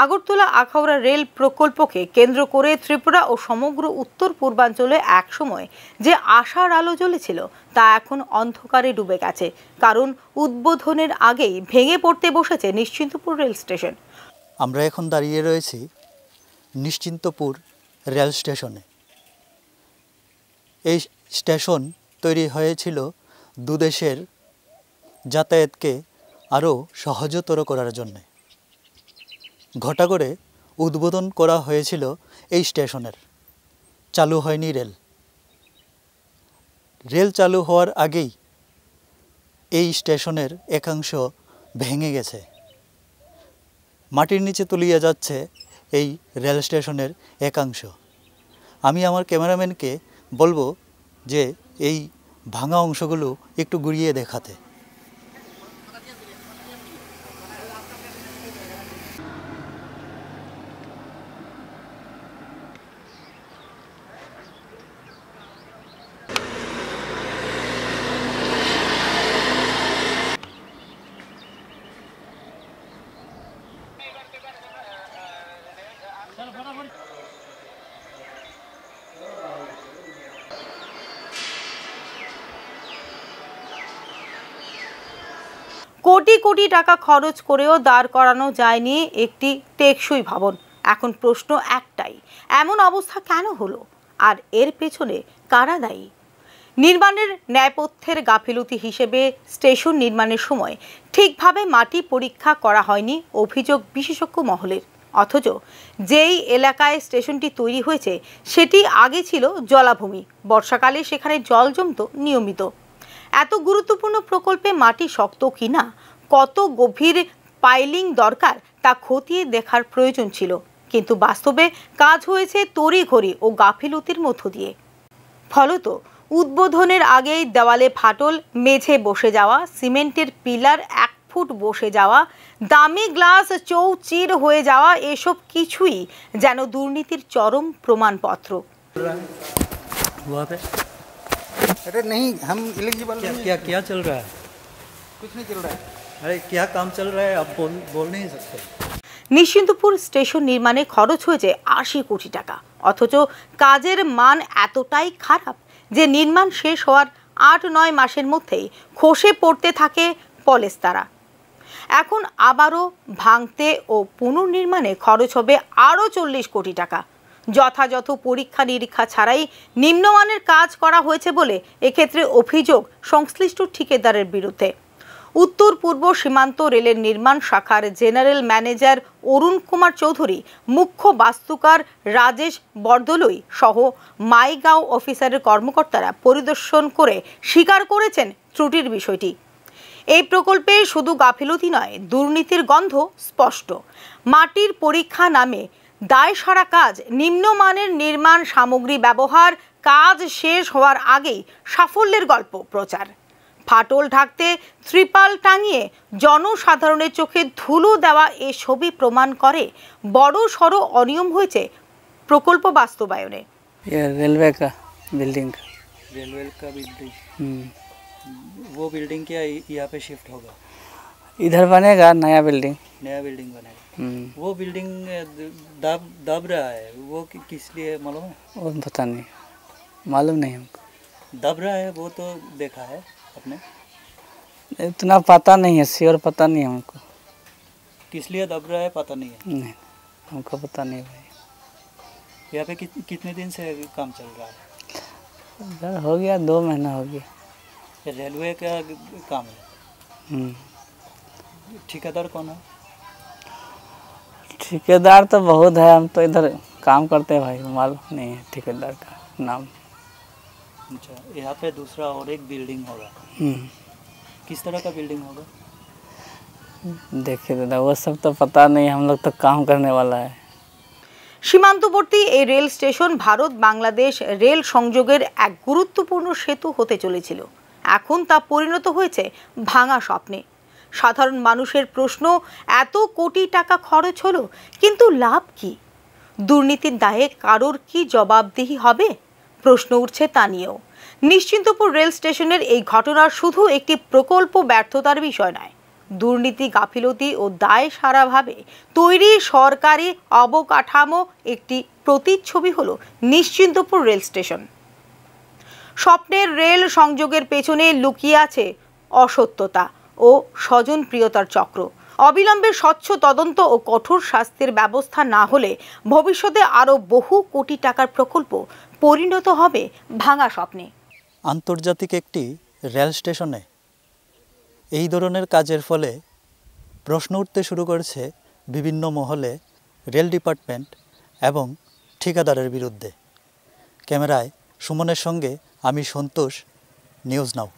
Agartala Akhaura rail প্রকল্পকে কেন্দ্র করে ত্রিপুরা ও সমগ্র উত্তর পূর্বাঞ্চলে একসময় যে আশার আলো জ্বলেছিল তা এখন অন্ধকারে ডুবে গেছে। কারণ উদ্বোধনের আগেই ভেঙে পড়তে বসেছে নিশ্চিন্তপুর রেল স্টেশন। আমরা এখন দাঁড়িয়ে রয়েছি নিশ্চিন্তপুর রেল স্টেশনে। এই স্টেশন তৈরি হয়েছিল দুদেশের যাতায়াতকে আরও সহজতর করার জন্য। ঘটা করে উদ্বোধন করা হয়েছিল এই স্টেশনের। চালু হয়নি রেল। রেল চালু হওয়ার আগেই এই স্টেশনের একাংশ ভেঙে গেছে। মাটির নিচে তলিয়ে যাচ্ছে এই রেল স্টেশনের একাংশ। আমি আমার ক্যামেরাম্যানকে বলবো যে এই ভাঙা অংশগুলো একটু ঘুরিয়ে দেখাতে। কোটি কোটি টাকা খরচ করেও দাঁড় করানো যায়নি একটি টেকসই ভবন। এখন প্রশ্ন একটাই, এমন অবস্থা কেন হলো আর এর পেছনে কারা দায়ী? নির্মাণের ন্যায়পথ্যের গাফিলতি হিসেবে স্টেশন নির্মাণের সময় ঠিকভাবে মাটি পরীক্ষা করা হয়নি অভিযোগ বিশেষজ্ঞ মহলের। অথচ যেই এলাকায় স্টেশনটি তৈরি হয়েছে সেটি আগে ছিল জলাভূমি। বর্ষাকালে সেখানে জল জমত নিয়মিত। এত গুরুত্বপূর্ণ প্রকল্পে মাটি শক্ত কিনা, কত গভীর পাইলিং দরকার তা খতিয়ে দেখার প্রয়োজন ছিল। কিন্তু বাস্তবে কাজ হয়েছে তড়িঘড়ি ও গাফিলতির মধ্য দিয়ে। ফলত উদ্বোধনের আগেই দেওয়ালে ফাটল, মেঝে বসে যাওয়া, সিমেন্টের পিলার 1 ফুট বসে যাওয়া, দামি গ্লাস চৌচির হয়ে যাওয়া, এসব কিছুই যেন দুর্নীতির চরম প্রমাণপত্র। अरे नहीं, हम एलिजिबल नहीं। क्या क्या चल रहा है? कुछ नहीं चल रहा है। अरे क्या काम चल रहा है? आप बोल नहीं सकते। নিশ্চিন্তপুর স্টেশন নির্মাণে খরচ হয়েছে 80 কোটি টাকা। অথচ কাজের মান এতটাই খারাপ যে নির্মাণ শেষ হওয়ার 8-9 মাসের মধ্যেই খসে পড়তে থাকে পলেস্তারা। এখন আবারও ভাঙতে ও পুনর্নির্মাণে খরচ হবে আরও 40 কোটি টাকা। যথাযথ পরীক্ষা নিরীক্ষা ছাড়াই নিম্নমানের কাজ করা হয়েছে বলে এক্ষেত্রে অভিযোগ সংশ্লিষ্ট ঠিকাদারের বিরুদ্ধে। উত্তর পূর্ব সীমান্ত রেলের নির্মাণ শাখার জেনারেল ম্যানেজার অরুণ কুমার চৌধুরী, মুখ্য বাস্তুকার রাজেশ বরদলৈ সহ মাইগাঁও অফিসারের কর্মকর্তারা পরিদর্শন করে স্বীকার করেছেন ত্রুটির বিষয়টি। এই প্রকল্পে শুধু গাফিলতি নয়, দুর্নীতির গন্ধ স্পষ্ট। মাটির পরীক্ষা নামে দায় সারা কাজ, নিম্নমানের নির্মাণ সামগ্রী ব্যবহার, কাজ শেষ হওয়ার আগেই সাফল্যের গল্প প্রচার। ফাটল ঢাকতে ত্রিপাল টাঙিয়ে জনসাধারণের চোখে ধুলো দেওয়া এসবই প্রমাণ করে বড় সড় অনিয়ম হয়েছে প্রকল্প বাস্তবায়নে। रेलवे का बिल्डिंग वो बिल्डिंग क्या यहाँ पे शिफ्ट होगा? इधर बनेगा नया बिल्डिंग बनेगा। वो बिल्डिंग दब रहा है, वो किस लिए मालूम है? वो पता नहीं, मालूम नहीं हमको। दब रहा है वो तो देखा है आपने? इतना पता नहीं है, श्योर पता नहीं हमको। किस लिए दब रहा है पता नहीं है? नहीं, हमको पता नहीं भाई। यहाँ पे कितने दिन से काम चल रहा है? इधर हो गया 2 महीना हो गया। रेलवे का काम है। ठेकेदार कौन है? ठेकेदार तो बहुत है, हम तो इधर काम करते हैं भाई, मालूम नहीं है ठेकेदार का नाम। अच्छा, यहाँ पे दूसरा और एक बिल्डिंग होगा। किस तरह का बिल्डिंग होगा? देखिए दादा, वो सब तो पता नहीं, हम लोग तो काम करने वाला है। সীমান্তবর্তী এই rail station Bharat Bangladesh rail সংযোগের এক গুরুত্বপূর্ণ সেতু হতে চলেছিল। এখন তা পরিণত হয়েছে ভাঙা স্বপ্নে। সাধারণ মানুষের প্রশ্ন, এত কোটি টাকা খরচ হলো, কিন্তু লাভ কি? দুর্নীতির দায়ে কারোর কি জবাবদিহি হবে? প্রশ্ন উঠছে তা নিয়েও। নিশ্চিন্তপুর রেল স্টেশনের এই ঘটনা শুধু একটি প্রকল্প ব্যর্থতার বিষয় নয়, দুর্নীতি, গাফিলতি ও দায় সারাভাবে তৈরি সরকারি অবকাঠামো একটি প্রতিচ্ছবি হলো নিশ্চিন্তপুর রেল স্টেশন। স্বপ্নের রেল সংযোগের পেছনে লুকিয়ে আছে অসত্যতা ও স্বজনপ্রিয়তার চক্র। অবিলম্বে স্বচ্ছ তদন্ত ও কঠোর শাস্তির ব্যবস্থা না হলে ভবিষ্যতে আরও বহু কোটি টাকার প্রকল্প পরিণত হবে ভাঙা স্বপ্নে। আন্তর্জাতিক একটি রেল স্টেশনে এই ধরনের কাজের ফলে প্রশ্ন উঠতে শুরু করেছে বিভিন্ন মহলে রেল ডিপার্টমেন্ট এবং ঠিকাদারের বিরুদ্ধে। ক্যামেরায় সুমনের সঙ্গে আমি সন্তোষ, নিউজ নাও।